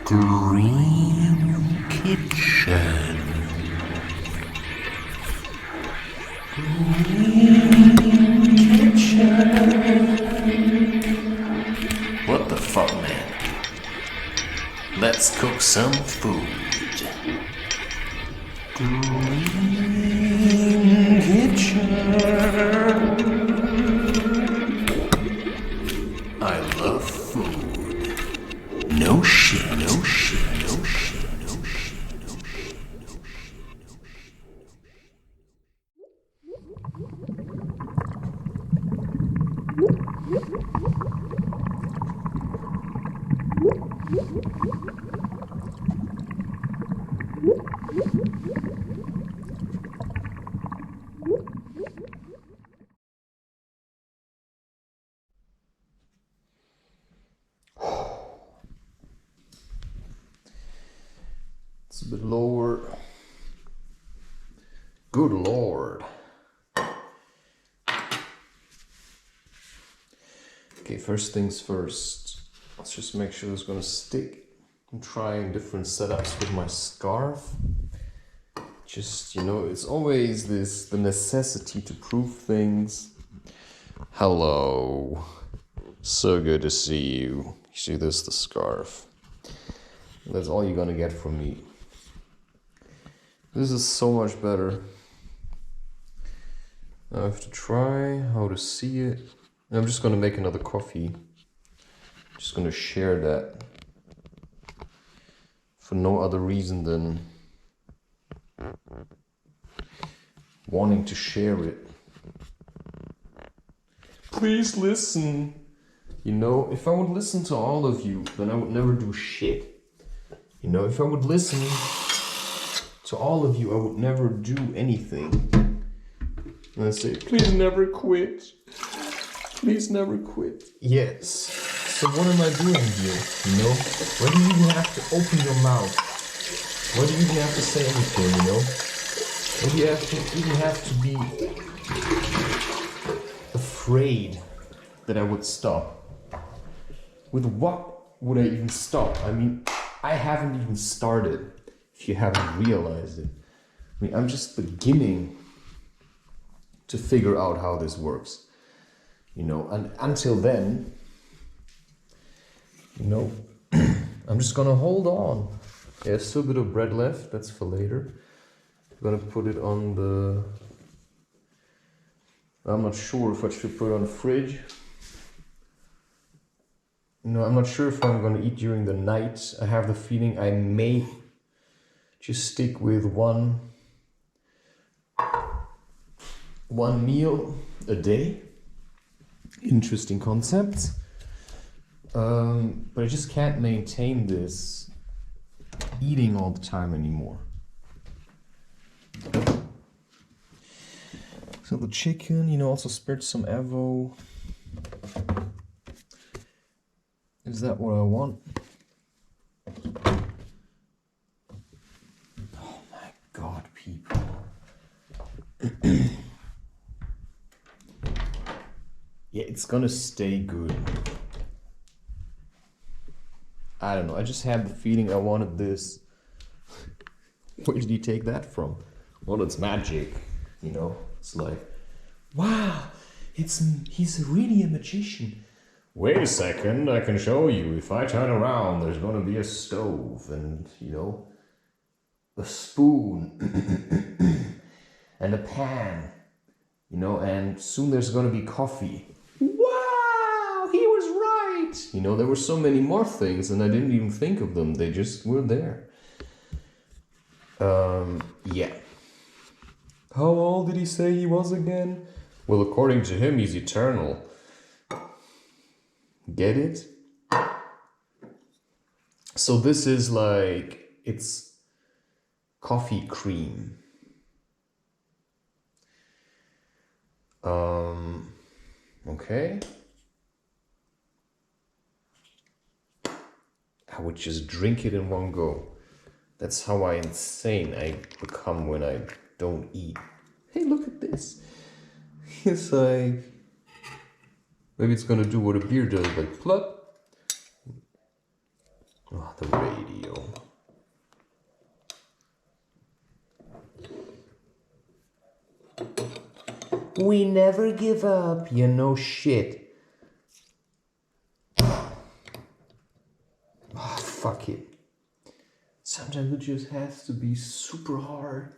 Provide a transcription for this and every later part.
Dream Kitchen. What the fuck, man? Let's cook some food. Dream Kitchen. I love food. No shit, no shit, no shit, no shit, no shit, no shit, no shit. It's a bit lower. Good lord. Okay, first things first. Let's just make sure it's gonna stick. I'm trying different setups with my scarf. Just, it's always the necessity to prove things. Hello. So good to see you. You see this, the scarf. That's all you're gonna get from me. This is so much better. I have to try how to see it. I'm just gonna make another coffee. Just gonna share that. For no other reason than wanting to share it. Please listen. If I would listen to all of you, then I would never do shit. If I would listen to all of you, I would never do anything. And I say, please never quit. Please never quit. Yes. So what am I doing here? Why do you even have to open your mouth? Why do you even have to say anything, Why do you even have to be afraid that I would stop? With what would I even stop? I haven't even started, if you haven't realized it. I'm just beginning to figure out how this works. And until then, I'm just gonna hold on. There's still a bit of bread left, that's for later. I'm gonna put it on the... I'm not sure if I should put it on the fridge. I'm not sure if I'm gonna eat during the night. I have the feeling I may just stick with one meal a day. Interesting concept. But I just can't maintain this eating all the time anymore. So the chicken, also spared some avo. Is that what I want? Oh my god, people. Yeah, it's gonna stay good. I don't know, I just had the feeling I wanted this. Where did he take that from? Well, it's magic, It's like, wow, he's really a magician. Wait a second, I can show you. If I turn around, there's gonna be a stove and, a spoon and a pan, and soon there's gonna be coffee. Wow, he was right. There were so many more things and I didn't even think of them. They just were there. Yeah. How old did he say he was again? Well, according to him, he's eternal. Get it? So this is it's coffee cream. Okay. I would just drink it in one go. That's how insane I become when I don't eat. Hey, look at this. It's like... Maybe it's gonna do what a beer does, like plop. Oh, the radio. We never give up, you know shit. Oh, fuck it. Sometimes it just has to be super hard.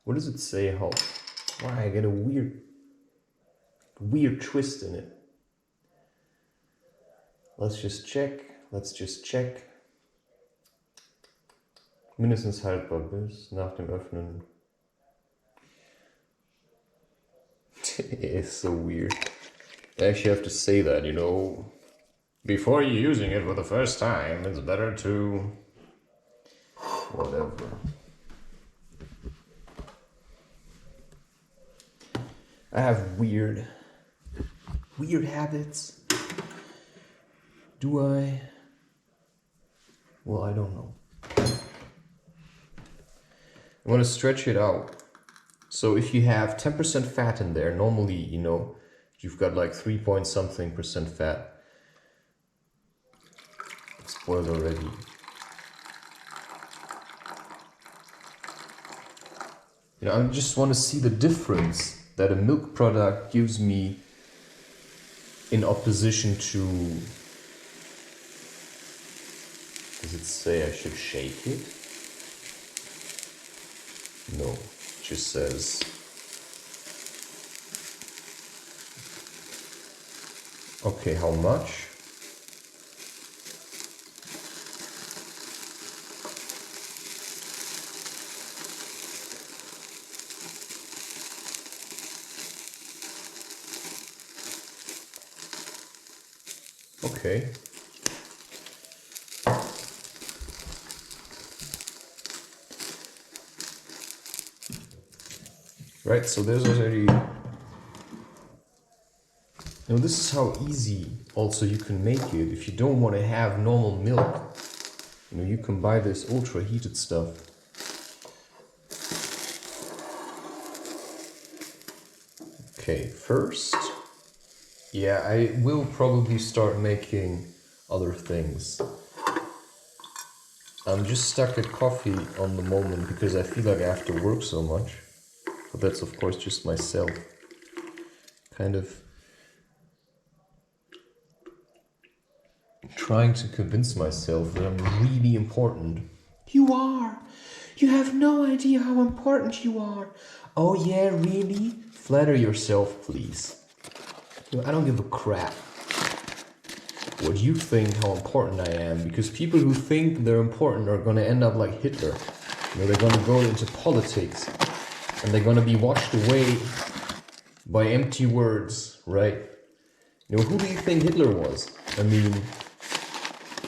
What does it say? How? Why I get a weird twist in it. Let's just check. Mindestens haltbar bis nach dem Öffnen. It's so weird. I actually have to say that, you know. Before you're using it for the first time, it's better to... whatever. I have weird habits. Do I? Well, I don't know. I want to stretch it out. So if you have 10% fat in there, normally, you know, you've got like 3 point something percent fat. It's boiled already. You know, I just want to see the difference that a milk product gives me in opposition to... Does it say I should shake it? No, it just says... Okay, how much? Okay. Right, so there's already... Now this is how easy also you can make it. If you don't want to have normal milk, you know, you can buy this ultra heated stuff. Okay, first, yeah, I will probably start making other things. I'm just stuck at coffee on the moment because I feel like I have to work so much. But that's of course just myself. Kind of trying to convince myself that I'm really important. You are! You have no idea how important you are! Oh yeah, really? Flatter yourself, please. You know, I don't give a crap what you think how important I am, because people who think they're important are gonna end up like Hitler. You know, they're gonna go into politics and they're gonna be washed away by empty words, right? You know, who do you think Hitler was? I mean,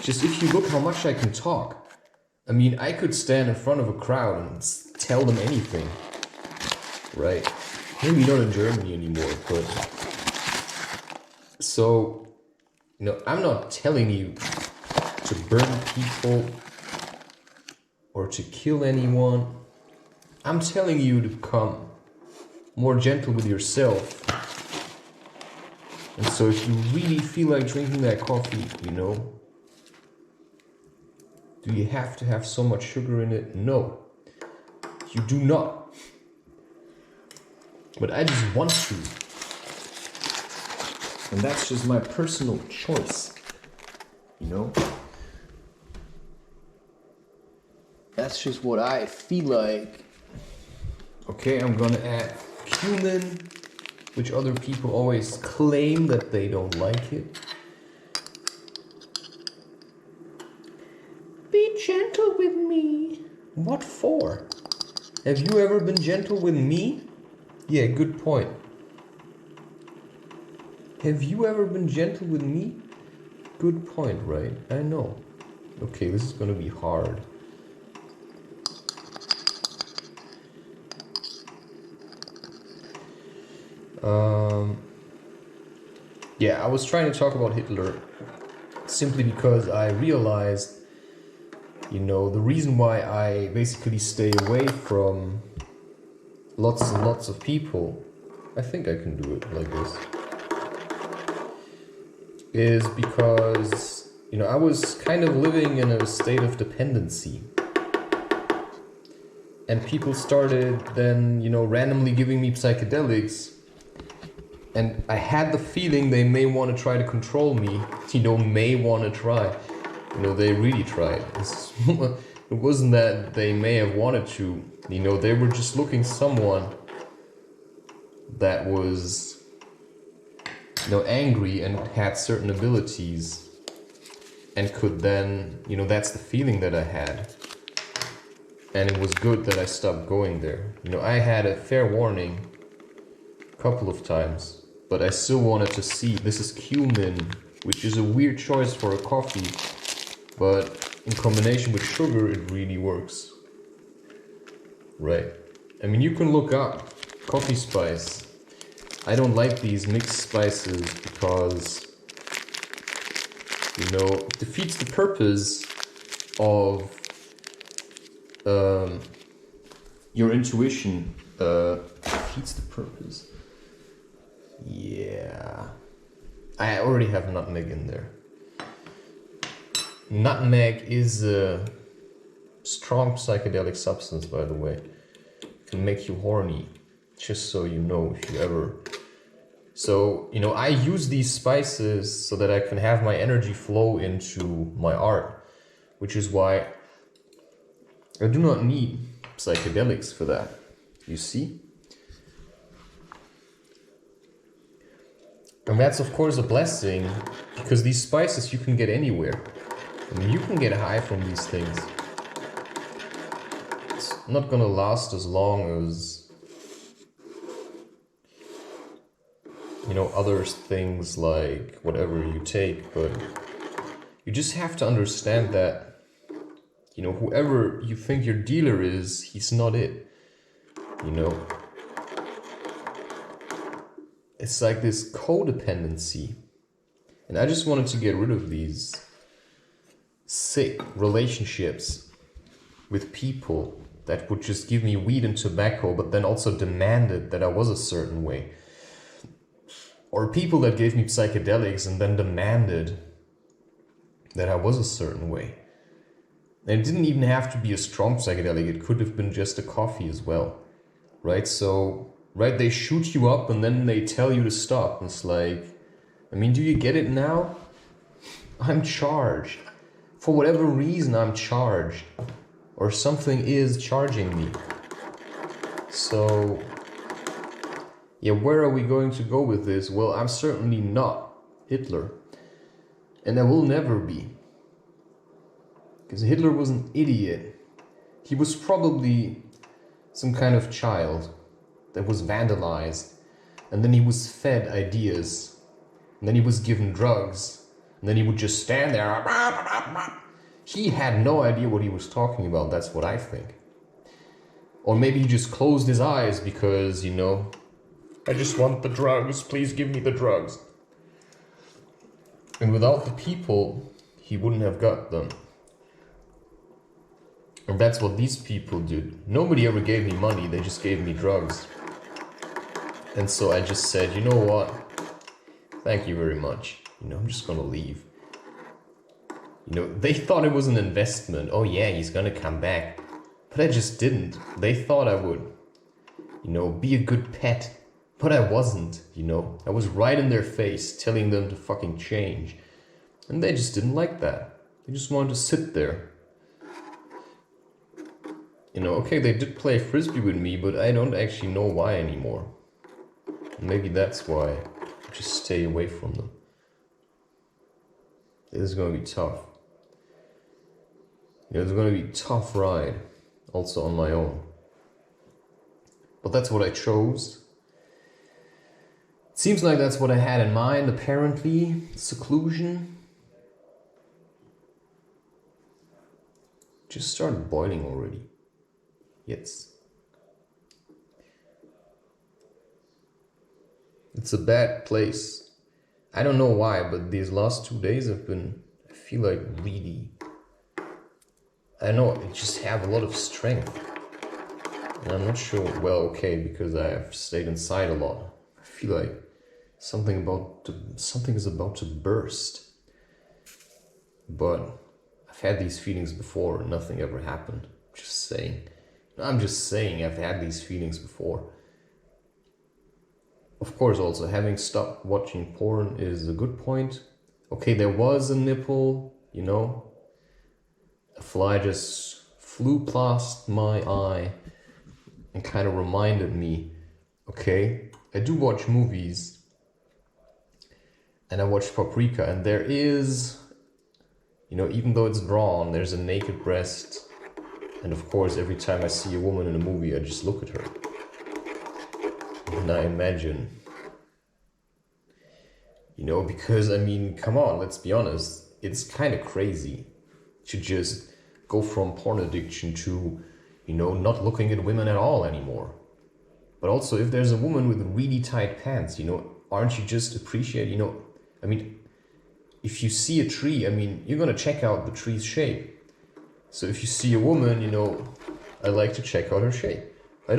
just if you look how much I can talk. I mean, I could stand in front of a crowd and tell them anything, right? Maybe not in Germany anymore, but... So, you know, I'm not telling you to burn people or to kill anyone. I'm telling you to become more gentle with yourself. And so if you really feel like drinking that coffee, you know, do you have to have so much sugar in it? No, you do not. But I just want to. And that's just my personal choice, you know? That's just what I feel like. Okay, I'm gonna add cumin, which other people always claim that they don't like it. Be gentle with me. What for? Have you ever been gentle with me? Yeah, good point. Have you ever been gentle with me? Good point, right? I know. Okay, this is gonna be hard. Yeah, I was trying to talk about Hitler simply because I realized, you know, the reason why I basically stay away from lots and lots of people. I think I can do it like this. is because, you know, I was kind of living in a state of dependency. And people started then, you know, randomly giving me psychedelics. And I had the feeling they may want to try to control me, you know, may want to try. You know, they really tried. It wasn't that they may have wanted to, you know, they were just looking someone that was, you know, angry and had certain abilities and could then, you know, that's the feeling that I had. And it was good that I stopped going there. You know, I had a fair warning a couple of times, but I still wanted to see. This is cumin, which is a weird choice for a coffee, but in combination with sugar, it really works. Right. I mean, you can look up coffee spice. I don't like these mixed spices because, you know, it defeats the purpose of your intuition. Defeats the purpose. Yeah. I already have nutmeg in there. Nutmeg is a strong psychedelic substance, by the way. It can make you horny, just so you know, if you ever... So, you know, I use these spices so that I can have my energy flow into my art, which is why I do not need psychedelics for that. You see? And that's of course a blessing, because these spices you can get anywhere. I mean, you can get high from these things. It's not gonna last as long as, you know, other things like whatever you take, but you just have to understand that, you know, whoever you think your dealer is, he's not it, you know. It's like this codependency. And I just wanted to get rid of these sick relationships with people that would just give me weed and tobacco, but then also demanded that I was a certain way. Or people that gave me psychedelics and then demanded that I was a certain way. And it didn't even have to be a strong psychedelic, it could have been just a coffee as well, right? So, right, they shoot you up and then they tell you to stop. It's like, I mean, do you get it now? I'm charged. For whatever reason, I'm charged. Or something is charging me. So, yeah, where are we going to go with this? Well, I'm certainly not Hitler. And I will never be. Because Hitler was an idiot. He was probably some kind of child that was vandalized. And then he was fed ideas. And then he was given drugs. And then he would just stand there. He had no idea what he was talking about, that's what I think. Or maybe he just closed his eyes because, you know, I just want the drugs, please give me the drugs. And without the people, he wouldn't have got them. And that's what these people did. Nobody ever gave me money, they just gave me drugs. And so I just said, you know what? Thank you very much. You know, I'm just gonna leave. You know, they thought it was an investment. Oh yeah, he's gonna come back. But I just didn't. They thought I would, you know, be a good pet. But I wasn't, you know. I was right in their face telling them to fucking change. And they just didn't like that. They just wanted to sit there. You know, okay, they did play frisbee with me, but I don't actually know why anymore. Maybe that's why I just stay away from them. This is gonna be tough. You know, it's gonna be a tough ride, also on my own. But that's what I chose. It seems like that's what I had in mind, apparently. Seclusion. Just started boiling already. Yes. It's a bad place. I don't know why, but these last 2 days have been, I feel like, really... I know, I just have a lot of strength. And I'm not sure, well, okay, because I have stayed inside a lot. I feel like something is about to burst. But I've had these feelings before and nothing ever happened. I'm just saying I've had these feelings before. Of course, also having stopped watching porn is a good point. Okay, there was a nipple, you know. A fly just flew past my eye and kind of reminded me, okay, I do watch movies and I watch Paprika, and there is, you know, even though it's drawn, there's a naked breast. And of course, every time I see a woman in a movie, I just look at her. And I imagine, you know, because I mean, come on, let's be honest. It's kind of crazy to just go from porn addiction to, you know, not looking at women at all anymore. But also, if there's a woman with really tight pants, you know, aren't you just appreciate, you know, I mean, if you see a tree, I mean, you're gonna check out the tree's shape. So if you see a woman, you know, I like to check out her shape. I'm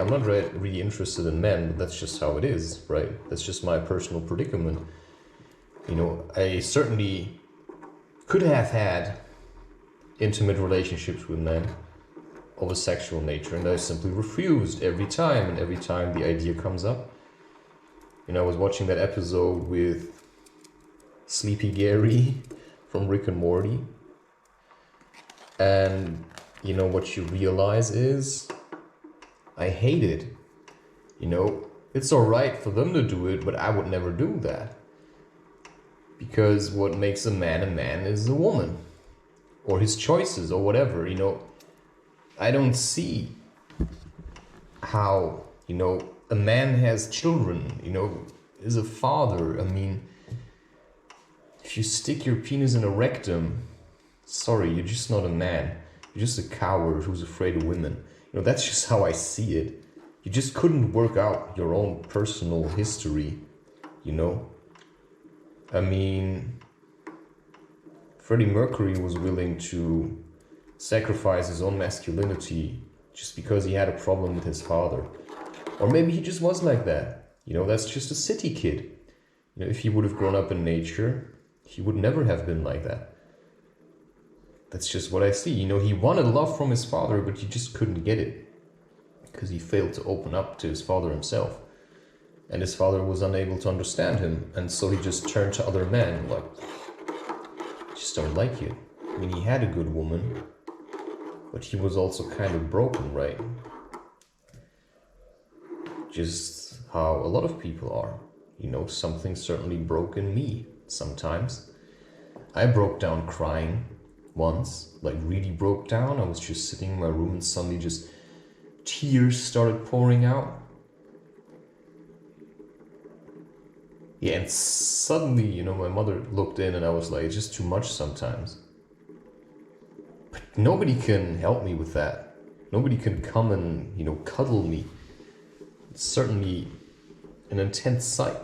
not really interested in men, but that's just how it is, right? That's just my personal predicament. You know, I certainly could have had intimate relationships with men of a sexual nature, and I simply refused every time, and every time the idea comes up. You know, I was watching that episode with Sleepy Gary from Rick and Morty, and you know what you realize is I hate it. You know, it's alright for them to do it, but I would never do that. Because what makes a man is a woman. Or his choices, or whatever, you know. I don't see how, you know, a man has children, you know, is a father. I mean, if you stick your penis in a rectum, sorry, you're just not a man. You're just a coward who's afraid of women. You know, that's just how I see it. You just couldn't work out your own personal history, you know? I mean, Freddie Mercury was willing to sacrifice his own masculinity just because he had a problem with his father. Or maybe he just was like that. You know, that's just a city kid. You know, if he would have grown up in nature, he would never have been like that. That's just what I see. You know, he wanted love from his father, but he just couldn't get it because he failed to open up to his father himself. And his father was unable to understand him. And so he just turned to other men like, I just don't like you. I mean, he had a good woman, but he was also kind of broken, right? Just how a lot of people are. You know, something certainly broke in me sometimes. I broke down crying once, like really broke down. I was just sitting in my room and suddenly just tears started pouring out. Yeah, and suddenly, you know, my mother looked in and I was like, it's just too much sometimes. But nobody can help me with that. Nobody can come and, you know, cuddle me. It's certainly an intense sight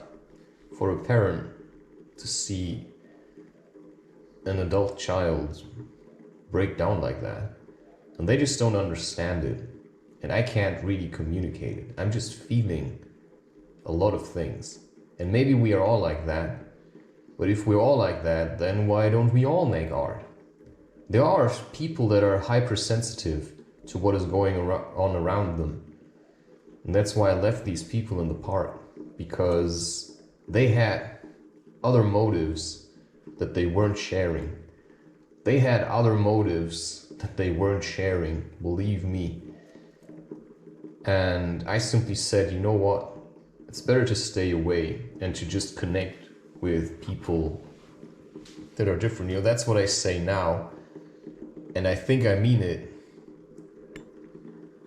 for a parent to see an adult child break down like that. And they just don't understand it. And I can't really communicate it. I'm just feeling a lot of things. And maybe we are all like that. But if we're all like that, then why don't we all make art? There are people that are hypersensitive to what is going on around them. And that's why I left these people in the park. Because they had other motives that they weren't sharing. They had other motives that they weren't sharing, believe me. And I simply said, you know what? It's better to stay away and to just connect with people that are different. You know, that's what I say now. And I think I mean it.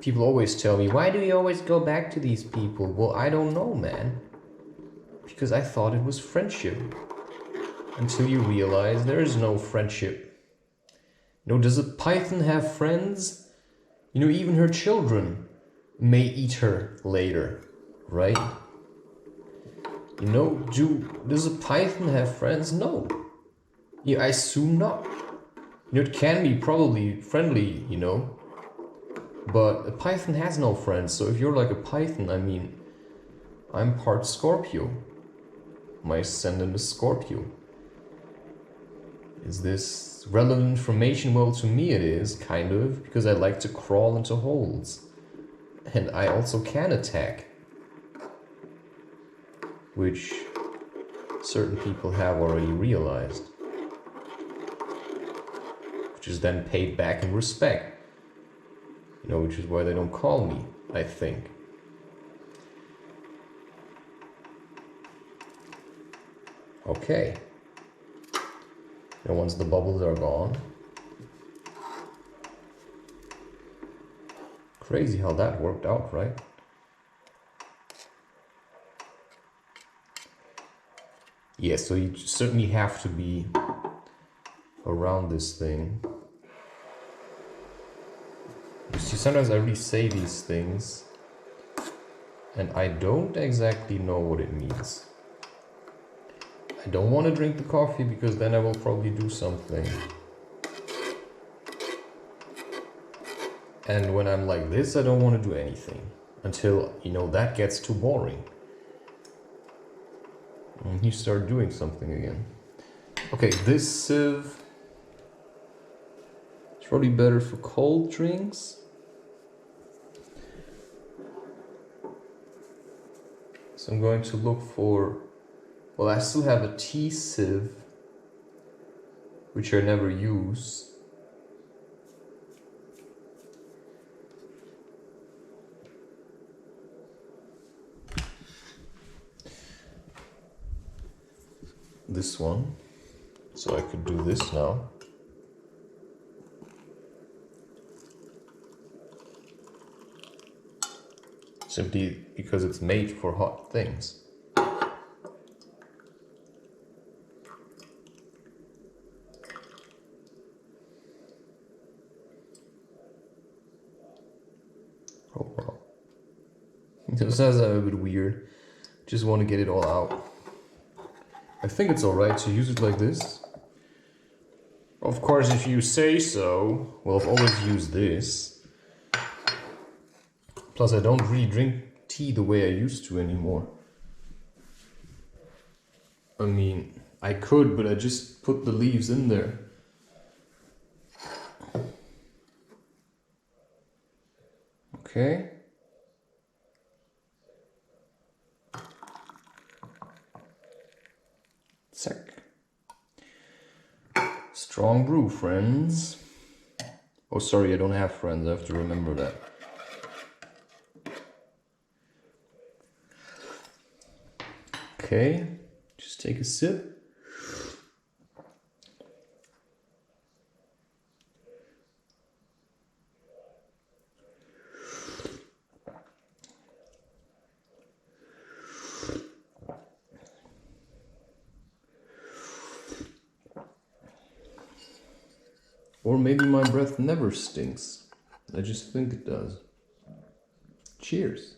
People always tell me, why do you always go back to these people? Well, I don't know, man. Because I thought it was friendship. Until you realize there is no friendship. You know, does a python have friends? You know, even her children may eat her later, right? You know, does a python have friends? No. Yeah, I assume not. You know, it can be probably friendly, you know, but a python has no friends. So if you're like a python, I mean, I'm part Scorpio. my ascendant is Scorpio. Is this relevant information? Well, to me it is, kind of, because I like to crawl into holes. And I also can attack. Which certain people have already realized. Which is then paid back in respect. You know, which is why they don't call me, I think. Okay. And once the bubbles are gone. Crazy how that worked out, right? Yeah, so you certainly have to be around this thing. You see, sometimes I really say these things and I don't exactly know what it means. I don't want to drink the coffee because then I will probably do something. And when I'm like this, I don't want to do anything until, you know, that gets too boring. And you start doing something again. Okay, this sieve is probably better for cold drinks. So I'm going to look for, well, I still have a tea sieve, which I never use. This one, so I could do this now. Simply because it's made for hot things. Oh wow. This sounds a bit weird. Just want to get it all out. I think it's alright to use it like this. Of course, if you say so. Well, I've always used this. Plus, I don't really drink tea the way I used to anymore. I mean, I could, but I just put the leaves in there. Okay. Sec. Strong brew, friends. Oh, sorry, I don't have friends. I have to remember that. Okay, just take a sip. Or maybe my breath never stinks. I just think it does. Cheers.